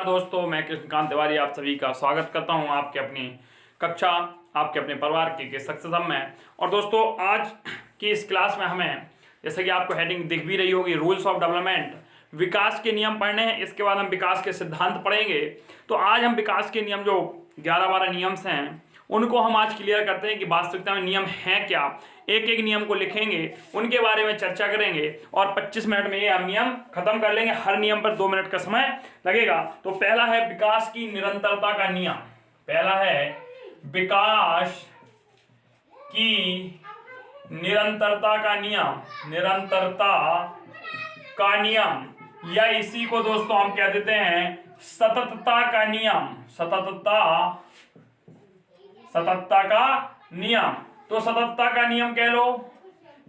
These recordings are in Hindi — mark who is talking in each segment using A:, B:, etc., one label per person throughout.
A: नमस्कार दोस्तों, मैं कृष्णकांत तिवारी आप सभी का स्वागत करता हूं आपके अपनी कक्षा, आपके अपने परिवार के सक्सेस हब में। और दोस्तों आज की इस क्लास में हमें, जैसे कि आपको हेडिंग दिख भी रही होगी, रूल्स ऑफ डेवलपमेंट, विकास के नियम पढ़ने हैं। इसके बाद हम विकास के सिद्धांत पढ़ेंगे। तो आज हम विकास के नियम जो 11-12 नियम्स हैं उनको हम आज क्लियर करते हैं कि वास्तविकता में नियम हैं क्या। एक एक नियम को लिखेंगे, उनके बारे में चर्चा करेंगे और 25 मिनट में ये हम नियम खत्म कर लेंगे। हर नियम पर 2 मिनट का समय लगेगा। तो पहला है विकास की निरंतरता का नियम। पहला है विकास की निरंतरता का नियम, निरंतरता का नियम, या इसी को दोस्तों हम कह देते हैं सततता का नियम। सततता का नियम, तो सततता का नियम कह लो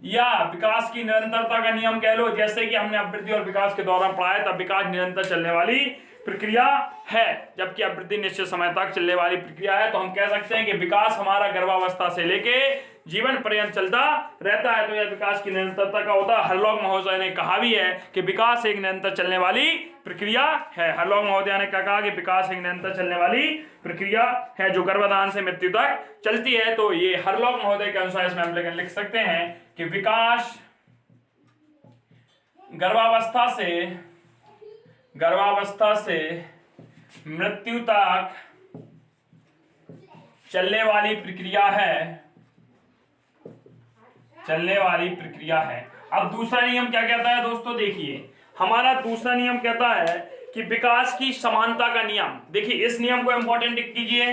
A: या विकास की निरंतरता का नियम कह लो। जैसे कि हमने अभिवृद्धि और विकास के दौरान पढ़ाया था, विकास निरंतर चलने वाली प्रक्रिया है, जबकि अभिवृद्धि निश्चित समय तक चलने वाली प्रक्रिया है। तो हम कह सकते हैं कि विकास हमारा गर्भावस्था से लेके जीवन पर्यंत चलता रहता है। तो यह विकास की निरंतरता का होता है। हरलॉग महोदय ने कहा भी है कि विकास एक निरंतर चलने वाली प्रक्रिया है। हरलॉग महोदय ने क्या कहा कि विकास एक निरंतर चलने वाली प्रक्रिया है जो गर्भाधान से मृत्यु तक चलती है। तो ये हरलॉग महोदय के अनुसार इसमें हम लिख सकते हैं कि विकास गर्भावस्था से मृत्यु तक चलने वाली प्रक्रिया है। अब दूसरा नियम क्या कहता है दोस्तों, देखिए हमारा दूसरा नियम कहता है कि विकास की समानता का नियम। देखिए इस नियम को इंपॉर्टेंट लिख कीजिए।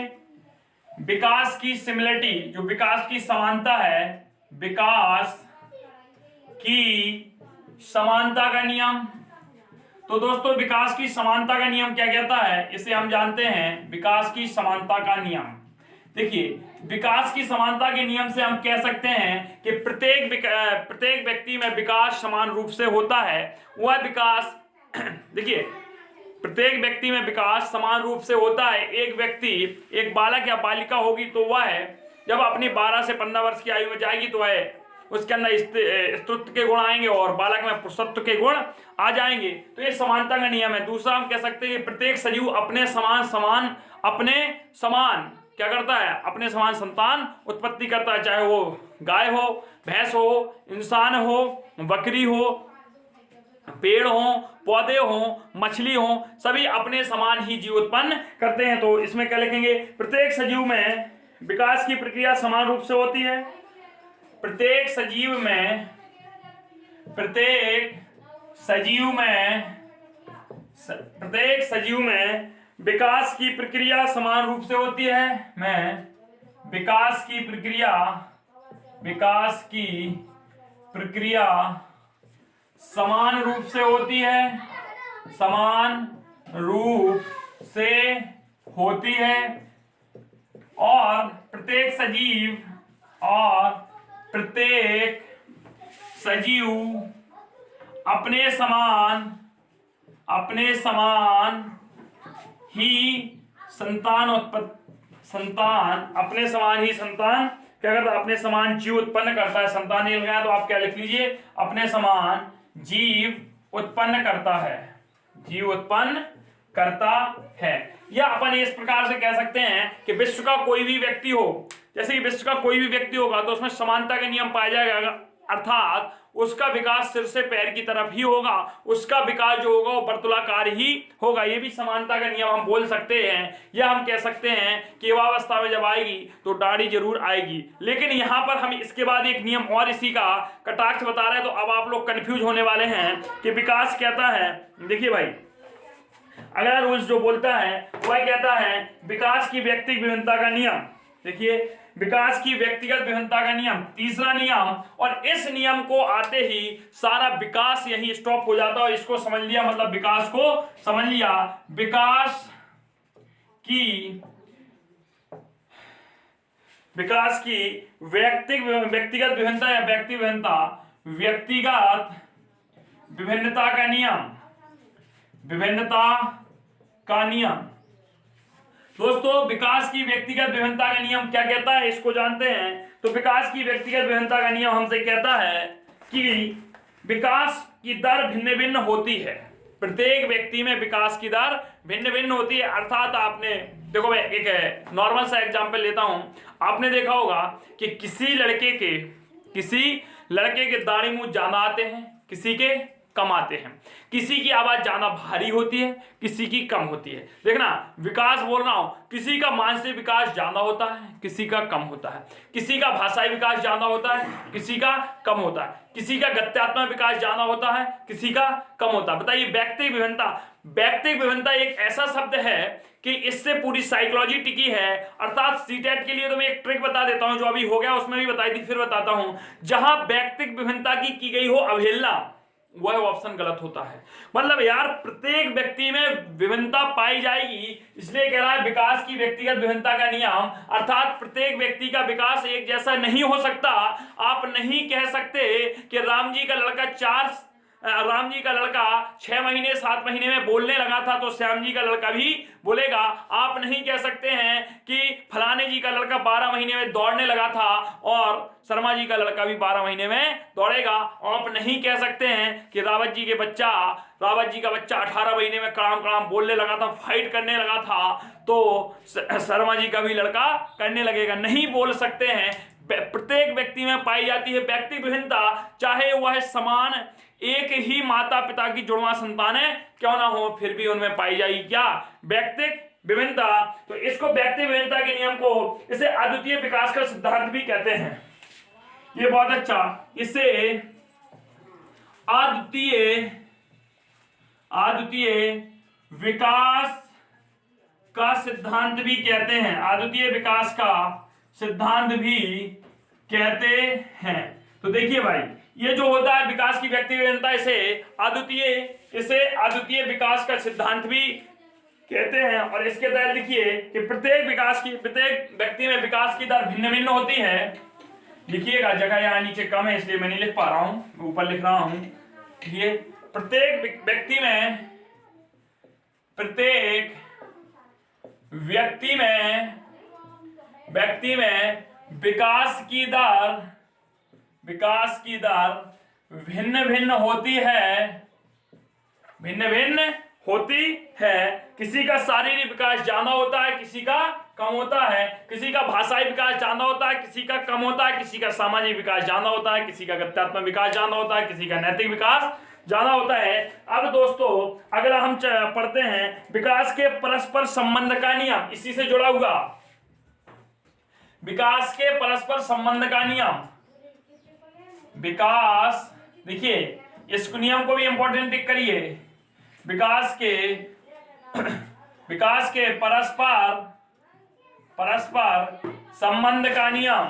A: विकास की सिमिलरिटी, जो विकास की समानता है, विकास की समानता का नियम। तो दोस्तों विकास की समानता का नियम क्या कहता है, इसे हम जानते हैं विकास की समानता का नियम। देखिए विकास की समानता के नियम से हम कह सकते हैं कि प्रत्येक व्यक्ति में विकास समान रूप से होता है। वह विकास देखिए प्रत्येक व्यक्ति में विकास समान रूप से होता है। एक बालक या बालिका होगी तो वह जब अपनी 12 से 15 वर्ष की आयु में जाएगी तो वह उसके अंदर स्त्रीत्व के गुण आएंगे और बालक में पुरुषत्व के गुण आ जाएंगे। तो ये समानता का नियम है। दूसरा हम कह सकते हैं कि प्रत्येक सजीव अपने समान क्या करता है, अपने समान संतान उत्पत्ति करता है। चाहे वो गाय हो, भैंस हो, इंसान हो, बकरी हो, पेड़ हो, पौधे हो, मछली हो, सभी अपने समान ही जीव उत्पन्न करते हैं। तो इसमें क्या लिखेंगे, प्रत्येक सजीव में विकास की प्रक्रिया समान रूप से होती है। प्रत्येक सजीव में विकास की प्रक्रिया समान रूप से होती है। विकास की प्रक्रिया समान रूप से होती है, और प्रत्येक सजीव अपने समान ही संतान क्या करता है, अपने समान जीव उत्पन्न करता है। संतान नहीं लगाया तो आप क्या लिख लीजिए, अपने समान जीव उत्पन्न करता है। या अपन इस प्रकार से कह सकते हैं कि विश्व का कोई भी व्यक्ति हो, जैसे कि विश्व का कोई भी व्यक्ति होगा तो उसमें समानता के नियम पाया जाएगा, अर्थात उसका विकास सिर से पैर की तरफ ही होगा। उसका विकास जो होगा वो वर्तुलाकार ही होगा। ये भी समानता का नियम हम बोल सकते हैं। या हम कह सकते हैं कि युवावस्था में जब आएगी तो दाढ़ी जरूर आएगी। लेकिन यहाँ पर हम इसके बाद एक नियम और इसी का कटाक्ष बता रहे हैं। तो अब आप लोग कंफ्यूज होने वाले हैं कि विकास कहता है, देखिए भाई अगला रूल्स जो बोलता है वह कहता है विकास की व्यक्तिगत विभिन्नता का नियम। देखिए विकास की व्यक्तिगत विभिन्नता का नियम, तीसरा नियम। और इस नियम को आते ही सारा विकास यही स्टॉप हो जाता है। और इसको समझ लिया मतलब विकास को समझ लिया। विकास की व्यक्तिगत विभिन्नता या व्यक्तिगत विभिन्नता का नियम। दोस्तों विकास की व्यक्तिगत विभिन्नता का नियम क्या कहता है, इसको जानते हैं। तो विकास की व्यक्तिगत विभिन्नता का नियम हमसे कहता है कि विकास की दर भिन्न भिन्न होती है। प्रत्येक व्यक्ति में विकास की दर भिन्न भिन्न होती है। अर्थात आपने देखो, मैं एक नॉर्मल सा एग्जांपल लेता हूं। आपने देखा होगा कि किसी लड़के के दाढ़ी मूंछ ज्यादा आते हैं, किसी के कम आते हैं, किसी की आवाज ज्यादा भारी होती है, किसी की कम होती है। देखना, विकास बोल रहा हूं, किसी का मानसिक विकास ज्यादा होता है, किसी का कम होता है, किसी का भाषाई विकास ज्यादा होता है, किसी का कम होता है, किसी का गत्यात्मक विकास ज्यादा होता है, किसी का कम होता है। बताइए, व्यक्तिक विभिन्नता एक ऐसा शब्द है कि इससे पूरी साइकोलॉजी टिकी है। अर्थात सीटेट के लिए तो मैं एक ट्रिक बता देता हूं, जो अभी हो गया उसमें भी बताई थी, फिर बताता हूं। जहां व्यक्तिक विभिन्नता की गई हो अवहेलना, वह ऑप्शन गलत होता है। मतलब यार, प्रत्येक व्यक्ति में विभिन्नता पाई जाएगी, इसलिए कह रहा है विकास की व्यक्तिगत विभिन्नता का नियम। अर्थात प्रत्येक व्यक्ति का विकास एक जैसा नहीं हो सकता। आप नहीं कह सकते कि राम जी का लड़का 6 महीने 7 महीने में बोलने लगा था तो श्याम जी का लड़का भी बोलेगा। आप नहीं कह सकते हैं कि फलाने जी का लड़का 12 महीने में दौड़ने लगा था और शर्मा जी का लड़का भी 12 महीने में दौड़ेगा। आप नहीं कह सकते हैं कि रावत जी का बच्चा 18 महीने में कड़ाम बोलने लगा था, फाइट करने लगा था, तो शर्मा जी का भी लड़का करने लगेगा। नहीं बोल सकते हैं। प्रत्येक व्यक्ति में पाई जाती है व्यक्तिगत विभिन्नता, चाहे वह समान एक ही माता पिता की जुड़वा संतानें क्यों ना हो, फिर भी उनमें पाई जाएगी क्या? व्यक्तिगत विभिन्नता। तो इसको व्यक्तिगत विभिन्नता के नियम को, इसे अद्वितीय विकास का सिद्धांत भी कहते हैं। ये बहुत अच्छा, इसे अद्वितीय विकास का सिद्धांत भी कहते हैं। अद्वितीय विकास का सिद्धांत भी कहते हैं। तो देखिए भाई, ये जो होता है विकास की व्यक्तिगत विभिन्नता, इसे अद्वितीय विकास का सिद्धांत भी कहते हैं। और इसके तहत लिखिए कि प्रत्येक व्यक्ति में विकास की दर भिन्न भिन्न होती है। लिखिएगा, जगह यहाँ नीचे कम है इसलिए मैं नहीं लिख पा रहा हूं, ऊपर लिख रहा हूं। ये प्रत्येक व्यक्ति में विकास की दर भिन्न भिन्न होती है। किसी का शारीरिक विकास ज्यादा होता है, किसी का कम होता है, किसी का भाषाई विकास ज्यादा होता है, किसी का कम होता है, किसी का सामाजिक विकास ज्यादा होता है, किसी का गत्यात्मक विकास ज्यादा होता है, किसी का नैतिक विकास ज्यादा होता है। अब दोस्तों, अगला हम पढ़ते हैं विकास के परस्पर संबंध का नियम, इसी से जुड़ा हुआ विकास के परस्पर संबंध का नियम। विकास, देखिए इस नियम को भी इंपॉर्टेंट टिक करिए। विकास के परस्पर संबंध का नियम,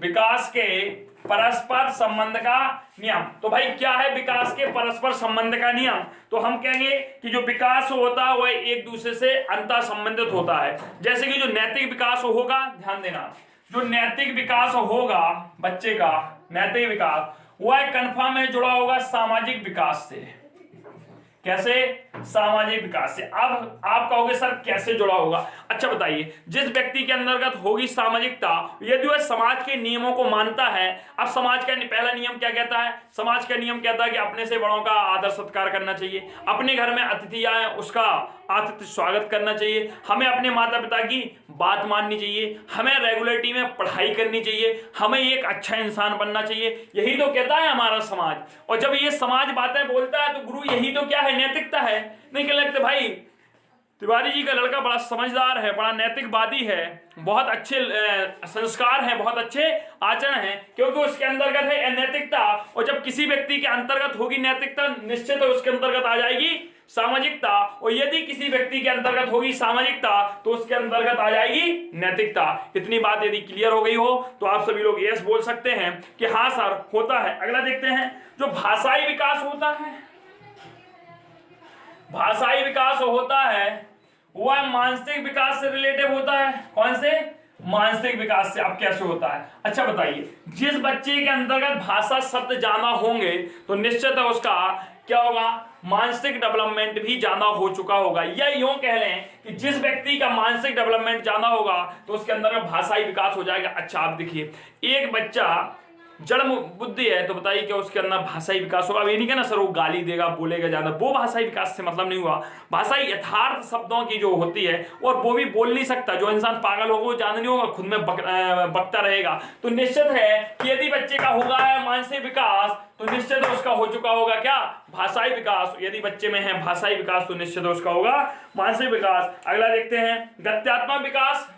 A: विकास के परस्पर संबंध का नियम। तो भाई क्या है विकास के परस्पर संबंध का नियम? तो हम कहेंगे कि जो विकास होता है वह एक दूसरे से अंतर संबंधित होता है। जैसे कि जो नैतिक विकास होगा, ध्यान देना, जो नैतिक विकास होगा बच्चे का, नैतिक विकास वह कन्फर्म है जुड़ा होगा सामाजिक विकास से। कैसे? सामाजिक विकास से। अब आप कहोगे सर कैसे जुड़ा होगा? अच्छा बताइए, जिस व्यक्ति के अंतर्गत होगी सामाजिकता, यदि वह समाज के नियमों को मानता है। अब समाज का पहला नियम क्या कहता है? समाज का नियम कहता है कि अपने से बड़ों का आदर सत्कार करना चाहिए, अपने घर में अतिथि आए उसका आतिथ्य स्वागत करना चाहिए, हमें अपने माता पिता की बात माननी चाहिए, हमें रेगुलरिटी में पढ़ाई करनी चाहिए, हमें एक अच्छा इंसान बनना चाहिए। यही तो कहता है हमारा समाज। और जब ये समाज बातें बोलता है तो गुरु यही तो क्या है? नैतिकता है। नहीं कह लगते भाई तिवारी जी का लड़का बड़ा समझदार है, बड़ा नैतिकवादी है, बहुत अच्छे संस्कार हैं, बहुत अच्छे आचरण हैं, क्योंकि उसके अंतर्गत है नैतिकता। और जब किसी व्यक्ति के अंतर्गत होगी नैतिकता, निश्चित है उसके अंतर्गत आ जाएगी सामाजिकता। और यदि किसी व्यक्ति के अंतर्गत होगी सामाजिकता तो उसके अंतर्गत आ जाएगी नैतिकता। इतनी बात यदि क्लियर हो गई हो तो आप सभी लोग यस बोल सकते हैं कि हाँ सर होता है। अगला देखते हैं, जो भाषाई विकास होता है, भाषाई विकास होता है वह मानसिक विकास से रिलेटिव होता है। कौन से? मानसिक विकास से। अब कैसे होता है? अच्छा बताइए, जिस बच्चे के अंतर्गत भाषा शब्द ज्यादा होंगे तो निश्चित है उसका क्या होगा? मानसिक डेवलपमेंट भी ज्यादा हो चुका होगा। या यूं कह लें कि जिस व्यक्ति का मानसिक डेवलपमेंट ज्यादा होगा तो उसके अंदर भाषाई विकास हो जाएगा। अच्छा आप देखिए, एक बच्चा जड़ बुद्धि है तो बताइए क्या उसके अंदर भाषाई विकास होगा। अब ये नहीं कहना सर वो गाली देगा, बोलेगा ज्यादा, वो भाषाई विकास से मतलब नहीं हुआ। भाषाई यथार्थ शब्दों की जो होती है, और वो भी बोल नहीं सकता। जो इंसान पागल होगा वो ज्यादा नहीं होगा, खुद में बकता रहेगा। तो निश्चित है कि यदि बच्चे का होगा है मानसिक विकास तो निश्चित उसका हो चुका होगा क्या, भाषाई विकास। यदि बच्चे में है भाषाई विकास तो निश्चित उसका होगा मानसिक विकास। अगला देखते हैं गत्यात्मक विकास।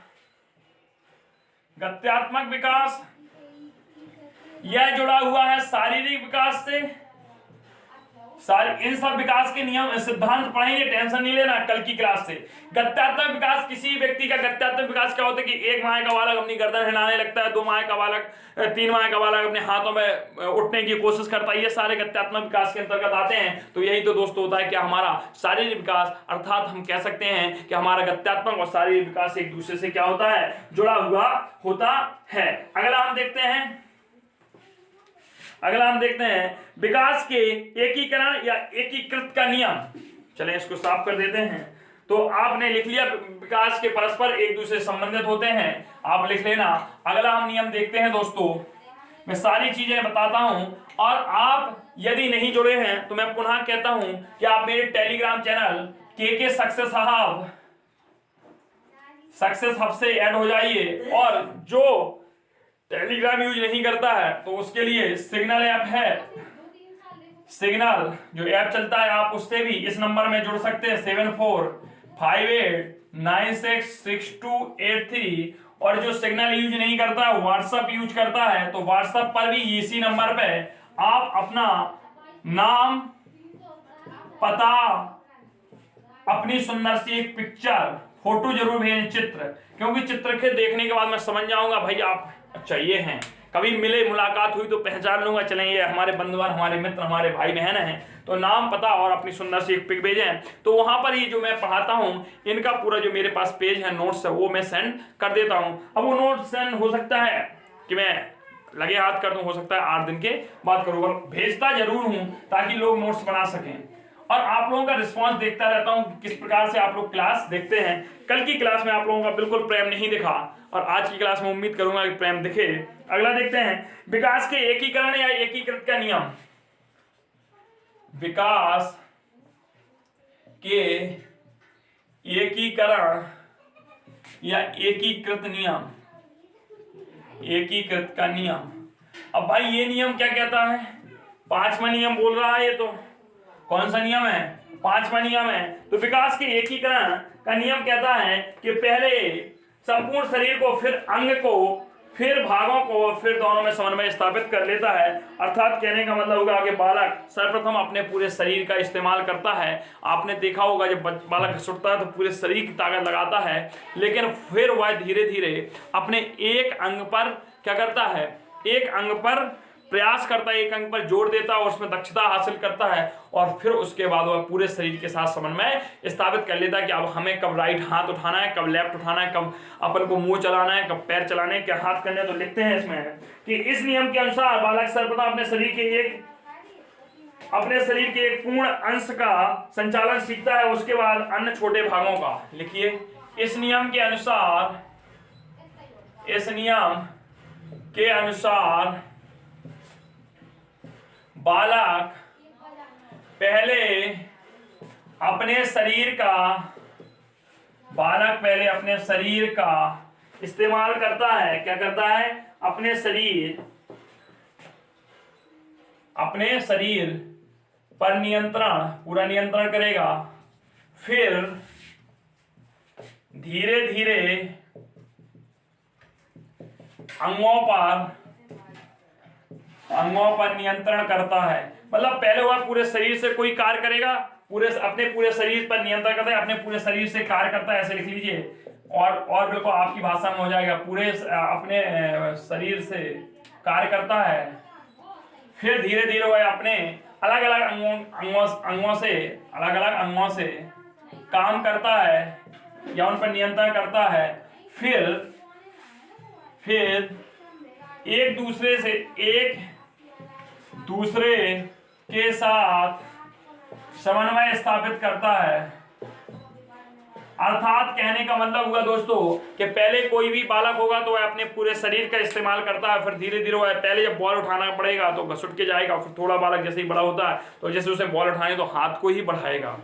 A: गत्यात्मक विकास यह जुड़ा हुआ है शारीरिक विकास से। इन सब विकास के नियम सिद्धांत पढ़ेंगे, टेंशन नहीं लेना कल की क्लास से। गत्यात्मक विकास, किसी व्यक्ति का गत्यात्मक विकास क्या होता है कि 1 माह का बालक अपनी गर्दन हिलाने लगता है, 2 माह का बालक, 3 माह का बालक अपने हाथों में उठने की कोशिश करता है। ये सारे गत्यात्मक विकास के अंतर्गत आते हैं। तो यही तो दोस्तों होता है कि हमारा शारीरिक विकास, अर्थात हम कह सकते हैं कि हमारा गत्यात्मक और शारीरिक विकास एक दूसरे से क्या होता है, जुड़ा हुआ होता है। अगला हम देखते हैं विकास के एकीकरण या एकीकृत का नियम। चलें इसको साफ कर देते हैं। तो आपने लिख लिया विकास के परस्पर एक दूसरे से संबंधित होते हैं, आप लिख लेना। अगला हम नियम देखते हैं दोस्तों, मैं सारी चीजें बताता हूं, और आप यदि नहीं जुड़े हैं तो मैं पुनः कहता हूं कि आप मेरे टेलीग्राम चैनल के सक्सेस हब से ऐड हो जाइए। और जो टेलीग्राम यूज नहीं करता है तो उसके लिए सिग्नल ऐप है, सिग्नल जो ऐप चलता है, आप उससे भी इस नंबर में जुड़ सकते हैं 7458966283। और जो सिग्नल यूज नहीं करता है, व्हाट्सएप यूज करता है, तो व्हाट्सएप पर भी इसी नंबर पे आप अपना नाम, पता, अपनी सुंदर सी एक पिक्चर, फोटो जरूर भेजें, चित्र, क्योंकि चित्र के देखने के बाद मैं समझ जाऊंगा भाई आप चाहिए हैं। कभी मिले, मुलाकात हुई तो पहचान लूंगा, चलें ये हमारे बंधुवान, हमारे मित्र, हमारे भाई बहन हैं। तो नाम, पता और अपनी सुंदर सी एक पिक भेजें। तो वहां पर ये जो मैं पढ़ाता हूं इनका पूरा जो मेरे पास पेज है, नोट्स है, वो मैं सेंड कर देता हूं। अब वो नोट्स सेंड हो सकता है कि मैं लगे हाथ कर दूं, हो सकता है 8 दिन के बाद करूंगा, भेजता जरूर हूं ताकि लोग नोट्स बना सकें। और आप लोगों का रिस्पांस देखता रहता हूं किस प्रकार से आप लोग क्लास देखते हैं। कल की क्लास में आप लोगों का बिल्कुल प्रेम नहीं दिखा, और आज की क्लास में उम्मीद करूंगा कि प्रेम दिखे। अगला देखते हैं विकास के एकीकरण या एकीकृत का नियम। विकास के एकीकरण या एकीकृत नियम, एकीकृत का नियम। अब भाई ये नियम क्या कहता है, 5वां नियम बोल रहा है। ये तो कौन सा नियम है, 5वां नियम है। तो विकास के एकीकरण का नियम कहता है कि पहले संपूर्ण शरीर को, फिर अंग को, फिर भागों को, फिर दोनों में समन्वय स्थापित कर लेता है। अर्थात कहने का मतलब होगा कि बालक सर्वप्रथम अपने पूरे शरीर का इस्तेमाल करता है। आपने देखा होगा जब बालक घसुटता है तो पूरे शरीर की ताकत लगाता है, लेकिन फिर वह धीरे धीरे अपने एक अंग पर क्या करता है, एक अंग पर प्रयास करता है, एक अंग पर जोर देता है और उसमें दक्षता हासिल करता है, और फिर उसके बाद वह पूरे शरीर के साथ समन्वय स्थापित कर लेता है कि अब हमें कब राइट हाथ उठाना है, कब लेफ्ट उठाना है, कब अपन को मुंह चलाना है, कब पैर चलाने हैं, क्या हाथ करने। तो लिखते हैं इसमें कि इस नियम के अनुसार बालक सर्वप्रथम अपने शरीर के एक पूर्ण अंश का संचालन सीखता है, उसके बाद अन्य छोटे भागों का। लिखिए, इस नियम के अनुसार बालक पहले अपने शरीर का इस्तेमाल करता है। क्या करता है, अपने शरीर पर पूरा नियंत्रण करेगा, फिर धीरे धीरे अंगों पर नियंत्रण करता है। मतलब पहले वह पूरे शरीर से कोई कार्य करेगा, अपने पूरे शरीर पर नियंत्रण करता है, अपने पूरे शरीर से कार्य करता है, ऐसे लिख लीजिए। और बिल्कुल आपकी भाषा में हो जाएगा, पूरे अपने शरीर से कार्य करता है, फिर धीरे धीरे वह अपने अलग अलग अंगों से काम करता है या उन पर नियंत्रण करता है, फिर एक दूसरे के साथ समन्वय स्थापित करता है। अर्थात कहने का मतलब हुआ दोस्तों कि पहले कोई भी बालक होगा तो वह अपने पूरे शरीर का इस्तेमाल करता है, फिर धीरे धीरे वह पहले जब बॉल उठाना पड़ेगा तो घसुट के जाएगा, फिर थोड़ा बालक जैसे ही बड़ा होता है तो जैसे उसे बॉल उठाने तो हाथ को ही बढ़ाएगा।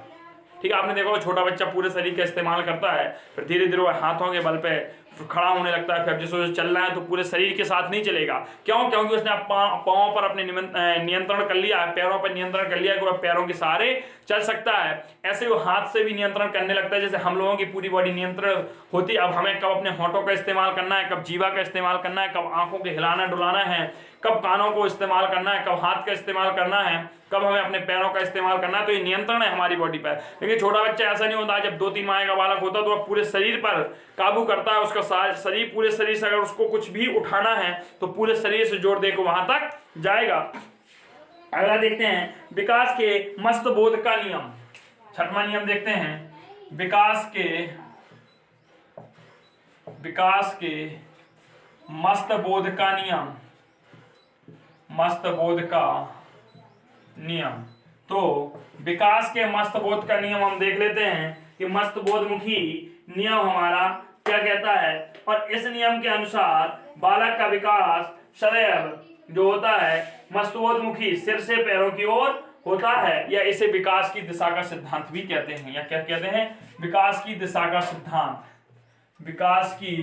A: ठीक है, आपने देखा छोटा बच्चा पूरे शरीर का इस्तेमाल करता है, फिर धीरे धीरे वह हाथों के बल पे खड़ा होने लगता है, फिर जैसे चल रहा है तो पूरे शरीर के साथ नहीं चलेगा। क्यों? क्योंकि उसने पाँव पर अपने नियंत्रण कर लिया है, पैरों पर नियंत्रण कर लिया है कि वह पैरों के सहारे चल सकता है। ऐसे वो हाथ से भी नियंत्रण करने लगता है, जैसे हम लोगों की पूरी बॉडी नियंत्रण होती है। अब हमें कब अपने होठों का इस्तेमाल करना है, कब जीवा का इस्तेमाल करना है, कब आंखों के हिलाना डुलाना है, कब कानों को इस्तेमाल करना है, कब हाथ का इस्तेमाल करना है, कब हमें अपने पैरों का इस्तेमाल करना है, तो ये नियंत्रण है हमारी बॉडी पर। लेकिन छोटा बच्चा ऐसा नहीं होता, जब 2-3 माह का बालक होता है तो वह पूरे शरीर पर काबू करता है, उसका शरीर पूरे शरीर से अगर उसको कुछ भी उठाना है तो पूरे शरीर से जोर देकर वहां तक जाएगा। अगला देखते हैं विकास के मस्त बोध का नियम। 6वां नियम देखते हैं, विकास के मस्त बोध का नियम। मस्त बोध का नियम, तो विकास के मस्त बोध का नियम हम देख लेते हैं कि मस्त बोधमुखी नियम हमारा क्या कहता है। और इस नियम के अनुसार बालक का विकास सदैव जो होता है मस्तबोधमुखी सिर से पैरों की ओर होता है, या इसे विकास की दिशा का सिद्धांत भी कहते हैं। या क्या कहते हैं? विकास की दिशा का सिद्धांत। विकास की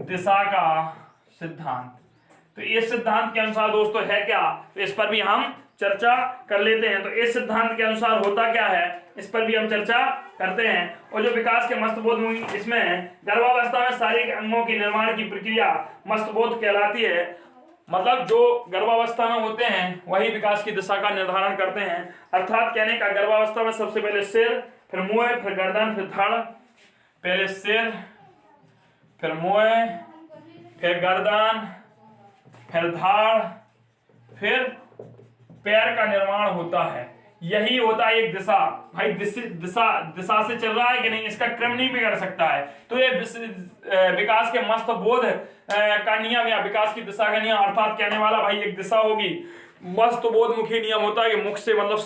A: दिशा का सिद्धांत। तो इस सिद्धांत के अनुसार दोस्तों है क्या, तो इस पर भी हम चर्चा कर लेते हैं। तो इस सिद्धांत के अनुसार होता क्या है, इस पर भी हम चर्चा करते हैं। और जो विकास के मस्तबोध, इसमें गर्भावस्था में शारीरिक अंगों के निर्माण की प्रक्रिया मस्तबोध कहलाती है। मतलब जो गर्भावस्था में होते हैं वही विकास की दिशा का निर्धारण करते हैं। अर्थात कहने का गर्भावस्था में सबसे पहले सिर, फिर मुंह, फिर गर्दन, फिर धड़। पहले सिर, फिर मुंह, फिर गर्दन, फिर धाड़, फिर पैर का निर्माण होता है। यही होता है एक दिशा। भाई दिशा से चल रहा है कि नहीं, इसका क्रम नहीं बिगड़ सकता है। तो ये विकास के मस्त बोध का नियम या विकास की दिशा का नियम, अर्थात कहने वाला भाई एक दिशा होगी। मस्त बोधमुखी नियम होता है कि मुख से मतलब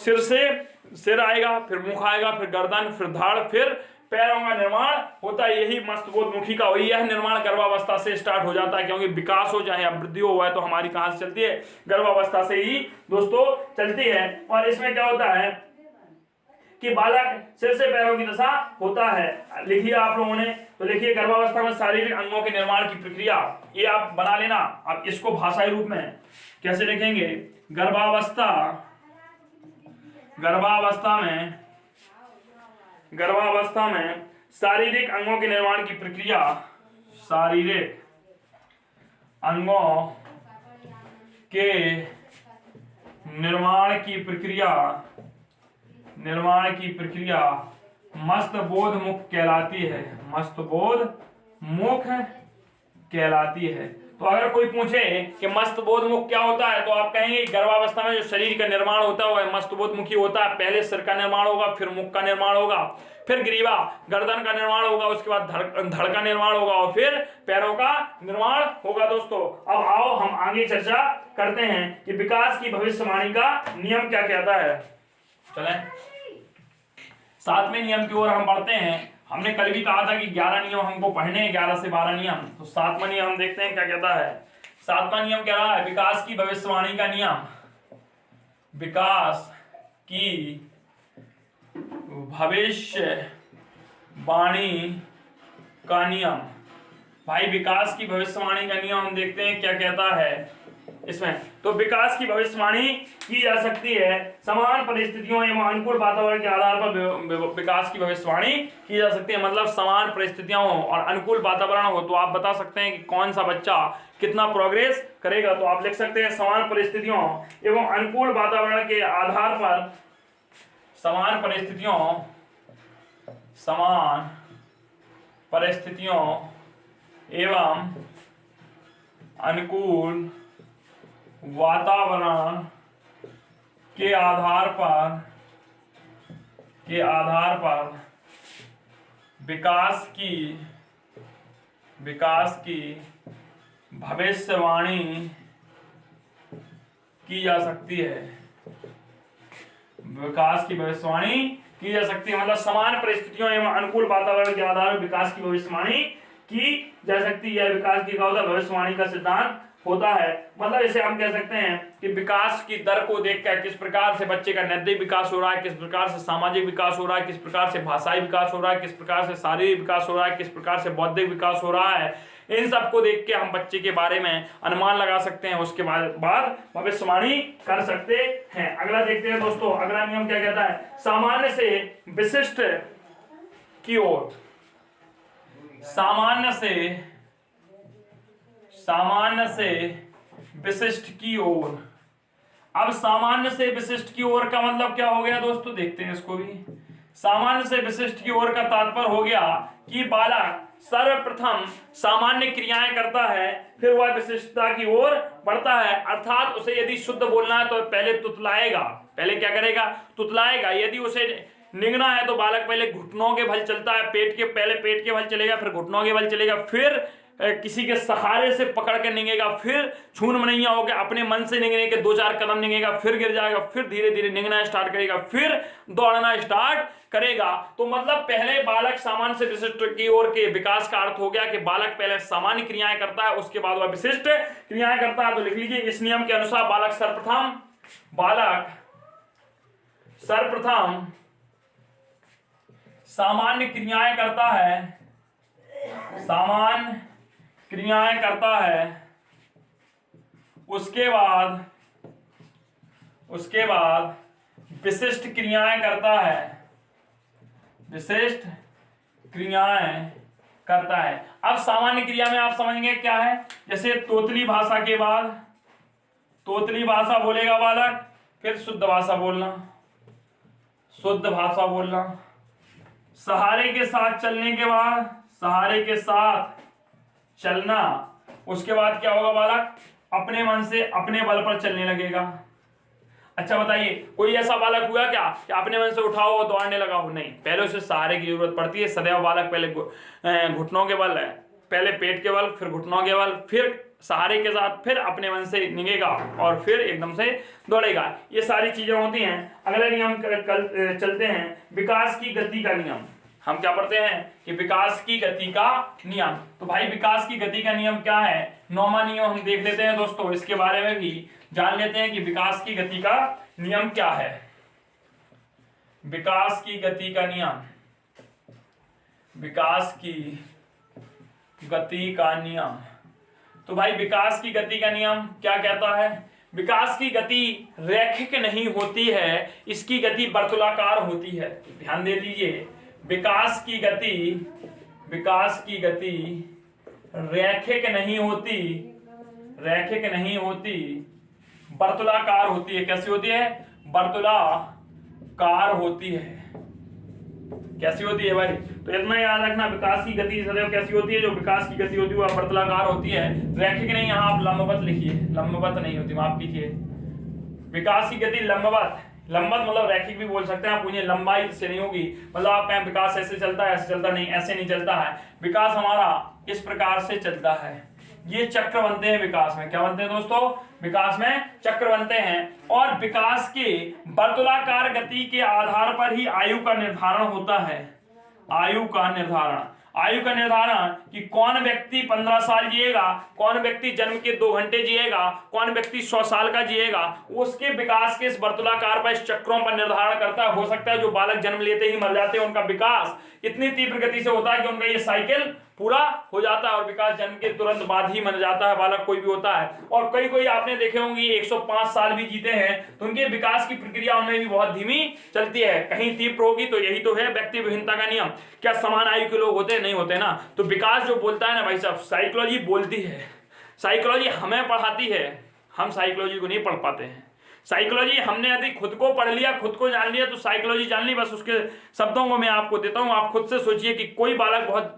A: सिर आएगा, फिर मुख आएगा, फिर गर्दन, फिर धाड़, फिर पैरों का निर्माण होता है। यही मस्तबोधमुखी का यह निर्माण गर्भावस्था से स्टार्ट हो जाता है, क्योंकि विकास हो चाहे वृद्धि हो है तो हमारी कहां से चलती है, गर्भावस्था से ही दोस्तों चलती है। और इसमें क्या होता है कि बालक सिर से पैरों की दशा होता है। लिखिए आप लोगों ने, तो लिखिए गर्भावस्था में शारीरिक अंगों के निर्माण की प्रक्रिया, ये आप बना लेना। आप इसको भाषाई रूप में कैसे लिखेंगे, गर्भावस्था में शारीरिक अंगों के निर्माण की प्रक्रिया, शारीरिक अंगों के निर्माण की प्रक्रिया मस्तबोध मुख कहलाती है। मस्तबोध मुख कहलाती है। तो अगर कोई पूछे कि मस्तबोध मुख क्या होता है, तो आप कहेंगे गर्भावस्था में जो शरीर का निर्माण होता है वह मस्तबोधमुखी होता है। पहले सिर का निर्माण होगा, फिर मुख का निर्माण होगा, फिर ग्रीवा गर्दन का निर्माण होगा, उसके बाद धड़ का निर्माण होगा और फिर पैरों का निर्माण होगा। दोस्तों अब आओ हम आगे चर्चा करते हैं कि विकास की भविष्यवाणी का नियम क्या कहता है। चलें 7वें नियम की ओर हम बढ़ते हैं। हमने कल भी कहा था कि 11 नियम हमको पढ़ने हैं, 11 से 12 नियम। तो 7वां नियम हम देखते हैं क्या कहता है। 7वां नियम कह रहा है विकास की भविष्यवाणी का नियम। विकास की भविष्यवाणी का नियम। भाई विकास की भविष्यवाणी का नियम हम देखते हैं क्या कहता है इसमें। तो विकास की भविष्यवाणी की जा सकती है समान परिस्थितियों एवं अनुकूल वातावरण के आधार पर। विकास की भविष्यवाणी की जा सकती है मतलब समान परिस्थितियां हो और अनुकूल वातावरण हो, तो आप बता सकते हैं कि कौन सा बच्चा कितना प्रोग्रेस करेगा। तो आप लिख सकते हैं समान परिस्थितियों एवं अनुकूल वातावरण के आधार पर, समान परिस्थितियों एवं अनुकूल वातावरण के आधार पर विकास की भविष्यवाणी की जा सकती है। विकास की भविष्यवाणी की जा सकती है, मतलब समान परिस्थितियों एवं अनुकूल वातावरण के आधार पर विकास की भविष्यवाणी की जा सकती है। विकास की भविष्यवाणी का सिद्धांत होता है। मतलब इसे हम कह सकते हैं कि विकास की दर को देखकर किस प्रकार से बच्चे का नैतिक विकास हो रहा है, किस प्रकार से सामाजिक विकास हो रहा है, किस प्रकार से भाषाई विकास हो रहा है, किस प्रकार से शारीरिक विकास हो रहा है, किस प्रकार से बौद्धिक विकास हो रहा है, इन सब को देख के हम बच्चे के बारे में अनुमान लगा सकते हैं, उसके बाद भविष्यवाणी कर सकते हैं। अगला देखते हैं दोस्तों, अगला नियम क्या कहता है, सामान्य से विशिष्ट की ओर, सामान्य से विशिष्ट की ओर। अब सामान्य से विशिष्ट की ओर का मतलब क्या हो गया दोस्तों, देखते हैं इसको भी। सामान्य से विशिष्ट की ओर का तात्पर्य हो गया कि बालक सर्वप्रथम सामान्य क्रियाएं करता है, फिर वह विशिष्टता की ओर बढ़ता है। अर्थात उसे यदि शुद्ध बोलना है तो पहले तुतलाएगा, पहले क्या करेगा, तुतलाएगा। यदि उसे निगना है तो बालक पहले घुटनों के बल चलता है, पहले पेट के बल चलेगा, फिर घुटनों के बल चलेगा, फिर किसी के सहारे से पकड़ के निगेगा, फिर छून मनैया हो गया, अपने मन से निगने के 2-4 कदम निगेगा, फिर गिर जाएगा, फिर धीरे धीरे निगना स्टार्ट करेगा, फिर दौड़ना स्टार्ट करेगा। तो मतलब पहले बालक सामान्य से विशिष्ट की ओर के विकास का अर्थ हो गया कि बालक पहले सामान्य क्रियाएं करता है, उसके बाद वह विशिष्ट क्रियाएं करता है। तो लिख लीजिए, इस नियम के अनुसार बालक सर्वप्रथम सामान्य क्रियाएं करता है, सामान्य क्रियाएं करता है, उसके बाद विशिष्ट क्रियाएं करता है, विशिष्ट क्रियाएं करता है। अब सामान्य क्रिया में आप समझेंगे क्या है, जैसे तोतली भाषा के बाद तोतली भाषा बोलेगा बालक, फिर शुद्ध भाषा बोलना, शुद्ध भाषा बोलना, सहारे के साथ चलने के बाद सहारे के साथ चलना, उसके बाद क्या होगा, बालक अपने मन से अपने बल पर चलने लगेगा। अच्छा बताइए, कोई ऐसा बालक हुआ क्या कि अपने मन से उठाओ और दौड़ने लगा हो? नहीं, पहले उसे सहारे की जरूरत पड़ती है। सदैव बालक पहले घुटनों के बल, पहले पेट के बल, फिर घुटनों के बल, फिर सहारे के साथ, फिर अपने मन से निगेगा और फिर एकदम से दौड़ेगा। ये सारी चीजें होती हैं। अगला नियम कल चलते हैं, विकास की गति का नियम। हम क्या पढ़ते हैं कि विकास की गति का नियम। तो भाई विकास की गति का नियम क्या है, 9वां नियम हम देख लेते हैं दोस्तों, इसके बारे में भी जान लेते हैं कि विकास की गति का नियम क्या है। विकास की गति का नियम, विकास की गति का नियम। तो भाई विकास की गति का नियम क्या कहता है, विकास की गति रैखिक नहीं होती है, इसकी गति वर्तुलाकार होती है। ध्यान दे दीजिए, विकास की गति रैखिक नहीं होती, वर्तुलाकार होती है। कैसी होती है, वर्तुलाकार होती है। कैसी होती है भाई, तो इतना याद रखना, विकास की गति सदैव कैसी होती है, जो विकास की गति होती है वह वर्तुलाकार होती है, रैखिक नहीं। यहाँ आप लंबवत लिखिए, लंबवत नहीं होती, माफ कीजिए। विकास की गति लंबवत मतलब रैखिक भी बोल सकते हैं आप, उन्हें लंबाई से नहीं होगी। मतलब आप कहें विकास ऐसे चलता है, ऐसे चलता नहीं, ऐसे नहीं चलता है। विकास हमारा इस प्रकार से चलता है। ये चक्र बनते हैं विकास में। क्या बनते हैं दोस्तों, विकास में चक्र बनते हैं। और विकास के वर्तुलाकार गति के आधार पर ही आयु का निर्धारण होता है। आयु का निर्धारण कि कौन व्यक्ति 15 साल जिएगा, कौन व्यक्ति जन्म के 2 घंटे जिएगा, कौन व्यक्ति 100 साल का जिएगा, उसके विकास के इस वर्तुलाकार पर, इस चक्रों पर निर्धारण करता है। हो सकता है जो बालक जन्म लेते ही मर जाते हैं, उनका विकास इतनी तीव्र गति से होता है कि उनका ये साइकिल पूरा हो जाता है और विकास जन्म के तुरंत बाद ही मर जाता है बालक, कोई भी होता है। और कोई आपने देखे होंगे 105 साल भी जीते हैं, तो उनके विकास की प्रक्रिया उनमें भी बहुत धीमी चलती है, कहीं तीव्र होगी। तो यही तो है व्यक्ति विभिन्नता का नियम। क्या समान आयु के लोग होते हैं? नहीं होते ना। तो विकास जो बोलता है ना भाई साहब, साइकोलॉजी बोलती है, साइकोलॉजी हमें पढ़ाती है, हम साइकोलॉजी को नहीं पढ़ पाते हैं। साइकोलॉजी हमने यदि खुद को पढ़ लिया, खुद को जान लिया, तो साइकोलॉजी जान ली, बस उसके शब्दों को मैं आपको देता हूं। आप खुद से सोचिए कि कोई बालक, बहुत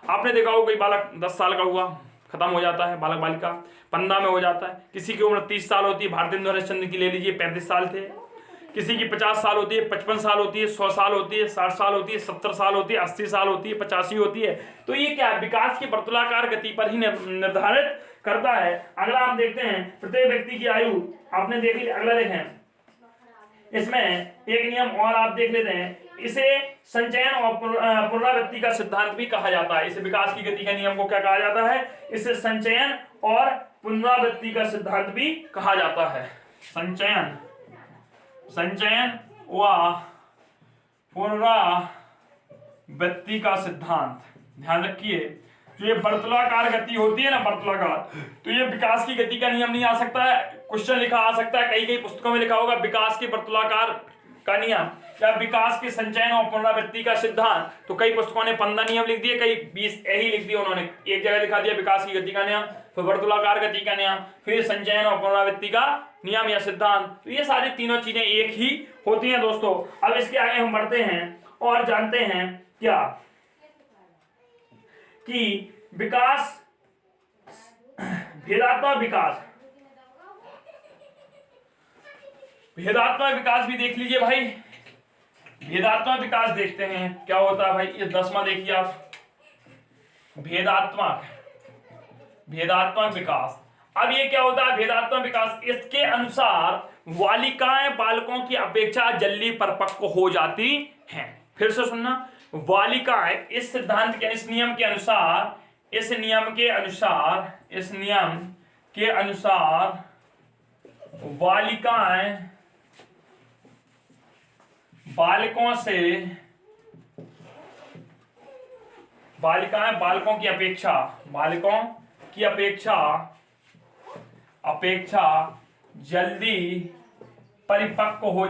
A: आपने देखा हो कोई बालक 10 साल का हुआ, खत्म हो जाता है, बालक बालिका 15 में हो जाता है। किसी की उम्र 30 साल होती है, भारतेंदु हरिश्चंद्र की ले लीजिए 35 साल थे। किसी की 50 साल होती है, 55 साल होती है, 100 साल होती है, 60 साल होती है, 70 साल होती है, 80 साल होती है, 85 होती है। तो ये क्या है, विकास की वर्तुलाकार गति पर ही निर्धारित करता है। अगला हम देखते हैं, प्रत्येक व्यक्ति की आयु आपने देख ली। अगला देखें, इसमें एक नियम और आप देख लेते हैं, इसे संचयन और पुनरावृत्ति का सिद्धांत भी कहा जाता है। इसे विकास की गति का नियम को क्या कहा जाता है? इसे संचयन और पुनरावृत्ति का सिद्धांत भी कहा जाता है। संचयन व पुनरावृत्ति का सिद्धांत। ध्यान रखिए, जो ये वर्तुलाकार गति होती है ना, वर्तुलाकार, तो ये विकास की गति का नियम नहीं आ सकता है। क्वेश्चन लिखा आ सकता है, कई कई पुस्तकों में लिखा होगा विकास के वर्तुलाकार का नियम या विकास के संचयन और पुनरावृत्ति का सिद्धांत। तो कई पुस्तकों ने 15 नियम लिख दिए, कई 20 यही लिख दिए उन्होंने। एक जगह लिखा दिया विकास की गति का नियम, फिर वर्तुलाकार गति का नियम, फिर संचयन और पुनरावृत्ति का नियम या सिद्धांत। तो ये सारी तीनों चीजें एक ही होती हैं दोस्तों। अब इसके आगे हम बढ़ते हैं और जानते हैं क्या कि विकास, भेदात्मक विकास, भेदात्मक विकास भी देख लीजिए भाई। भेदात्मक विकास देखते हैं क्या होता है भाई। ये 10वां देखिए आप, भेदात्मक विकास। अब ये क्या होता है भेदात्मक विकास? इसके अनुसार बालिकाएं बालकों की अपेक्षा जल्दी परिपक्व हो जाती हैं। फिर से सुनना, बालिकाएं इस सिद्धांत के, इस नियम के अनुसार बालिकाएं बालकों की अपेक्षा जल्दी परिपक्व हो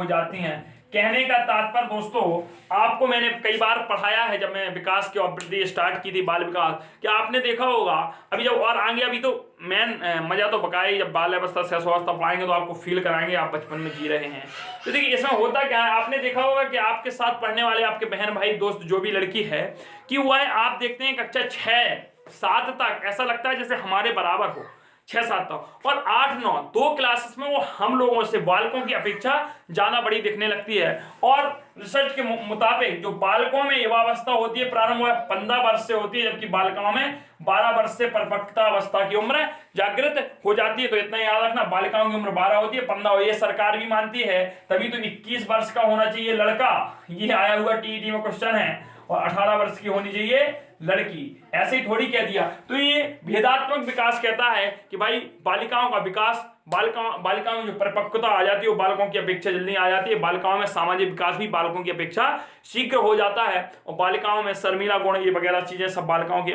A: जाती हैं। कहने का तात्पर्य दोस्तों, आपको मैंने कई बार पढ़ाया है जब मैं विकास की अवधि स्टार्ट की थी, बाल विकास, क्या आपने देखा होगा अभी जब और आगे, अभी तो मेन मजा तो पका ही, जब बाल अवस्था शैशवावस्था पढ़ाएंगे तो आपको फील कराएंगे आप बचपन में जी रहे हैं। तो देखिए इसमें होता क्या है, आपने देखा होगा कि आपके साथ पढ़ने वाले आपके बहन भाई दोस्त जो भी लड़की है कि वह आप देखते हैं कक्षा 6-7 तक ऐसा लगता है जैसे हमारे बराबर हो, 6-7 तक, और 8-9 2 क्लासेस में वो हम लोगों से बालकों की अपेक्षा ज्यादा बड़ी दिखने लगती है। और रिसर्च के मुताबिक जो बालकों में युवावस्था होती है प्रारंभ 15 वर्ष से होती है, जबकि बालिकाओं में 12 वर्ष से परिपक्वता अवस्था की उम्र जागृत हो जाती है। तो इतना याद रखना, बालिकाओं की उम्र 12 होती है, 15 ये सरकार भी मानती है। तभी तो 21 वर्ष का होना चाहिए लड़का, ये आया हुआ टीईटी में क्वेश्चन है, और 18 वर्ष की होनी चाहिए लड़की। ऐसे ही थोड़ी कह दिया। तो ये भेदात्मक विकास कहता है कि भाई बालिकाओं का विकास, बालिकाओं में जो परिपक्वता आ जाती है वो बालकों की अपेक्षा जल्दी आ जाती है। बालिकाओं में सामाजिक विकास भी बालकों की अपेक्षा शीघ्र हो जाता है, और बालिकाओं में शर्मिला गुण ये वगैरह चीजें सब बालकों की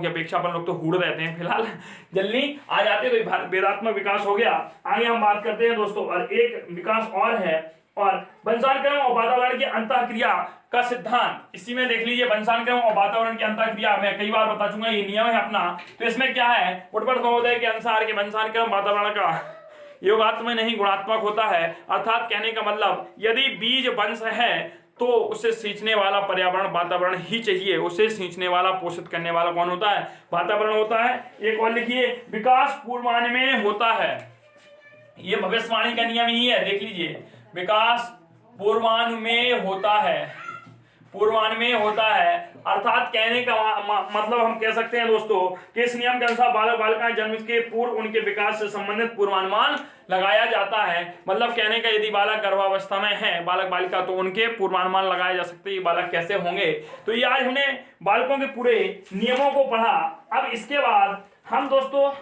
A: अपेक्षा अपन लोग तो हूड़ रहते हैं फिलहाल, जल्दी आ जाते हैं। तो भेदात्मक विकास हो गया। आगे हम बात करते हैं दोस्तों, और एक विकास और है, और वंशानुक्रम और वातावरण की अंतःक्रिया का सिद्धांत। इसी में देख लीजिए, वंशानुक्रम और वातावरण की अंतःक्रिया, मैं कई बार बता चुका, ये नियम है अपना। तो इसमें क्या है, वुडवर्ड महोदय के अनुसार के वंशानुक्रम वातावरण का योगात्मक नहीं गुणात्मक होता है। अर्थात कहने का मतलब, यदि बीज वंश है तो उसे सींचने वाला पर्यावरण वातावरण ही चाहिए। उसे सींचने वाला पोषित करने वाला कौन होता है? वातावरण होता है। एक और लिखिए, विकास पूर्वानुमेय होता है। ये भविष्यवाणी का नियम ही है, देख लीजिए, विकास पूर्वानुमेय होता है। अर्थात कहने का मतलब हम कह सकते हैं दोस्तों कि इस नियम के अनुसार बालक बालिकाएं जन्म के पूर्व उनके विकास से संबंधित पूर्वानुमान लगाया जाता है। मतलब कहने का, यदि बालक गर्भावस्था में है बालक बालिका, तो उनके पूर्वानुमान लगाए जा सकते हैं बालक कैसे होंगे। तो ये आज हमने बालकों के पूरे नियमों को पढ़ा। अब इसके बाद हम दोस्तों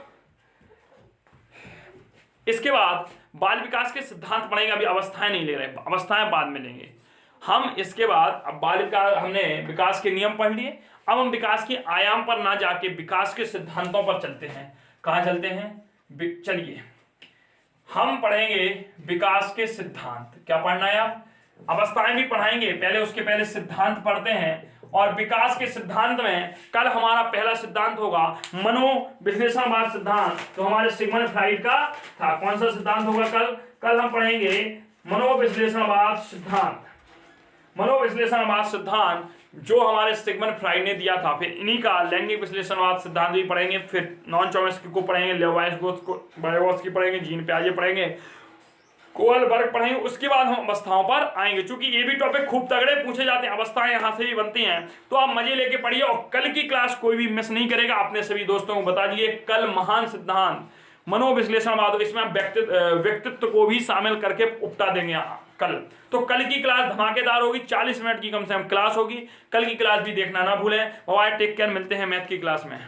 A: बाल विकास के सिद्धांत पढ़ेंगे। अभी अवस्थाएं नहीं ले रहे, अवस्थाएं बाद में लेंगे हम। इसके बाद अब बाल विकास, हमने विकास के नियम पढ़ लिए, अब हम विकास के आयाम पर ना जाके विकास के सिद्धांतों पर चलते हैं। कहां चलते हैं? चलिए हम पढ़ेंगे विकास के सिद्धांत। क्या पढ़ना है आप? अवस्थाएं भी पढ़ाएंगे, पहले उसके पहले सिद्धांत पढ़ते हैं। और विकास के सिद्धांत में कल हमारा पहला सिद्धांत होगा मनोविश्लेषणवाद सिद्धांत, तो हमारे सिगमंड फ्राइड का था। कौन सा सिद्धांत होगा कल हम पढ़ेंगे? मनोविश्लेषणवाद सिद्धांत जो हमारे सिगमंड फ्राइड ने दिया था। फिर इन्हीं का लैंगिक विश्लेषणवाद सिद्धांत भी पढ़ेंगे, फिर नॉन चॉम्स्की को पढ़ेंगे, लेविन्स्की पढ़ेंगे, जीन पियाजे पढ़ेंगे, कोलबर्ग पढ़ेंगे। उसके बाद हम अवस्थाओं पर आएंगे, क्योंकि ये भी टॉपिक खूब तगड़े पूछे जाते हैं, अवस्थाएं यहां से भी बनती हैं। तो आप मजे लेके पढ़िए, और कल की क्लास कोई भी मिस नहीं करेगा। अपने सभी दोस्तों को बता दिए, कल महान सिद्धांत मनोविश्लेषणवाद, इसमें हम व्यक्तित्व को भी शामिल करके उपटा देंगे कल। तो कल की क्लास धमाकेदार होगी, 40 मिनट की कम से कम क्लास होगी। कल की क्लास भी देखना ना भूलें। बाय, टेक केयर, मिलते हैं मैथ की क्लास में।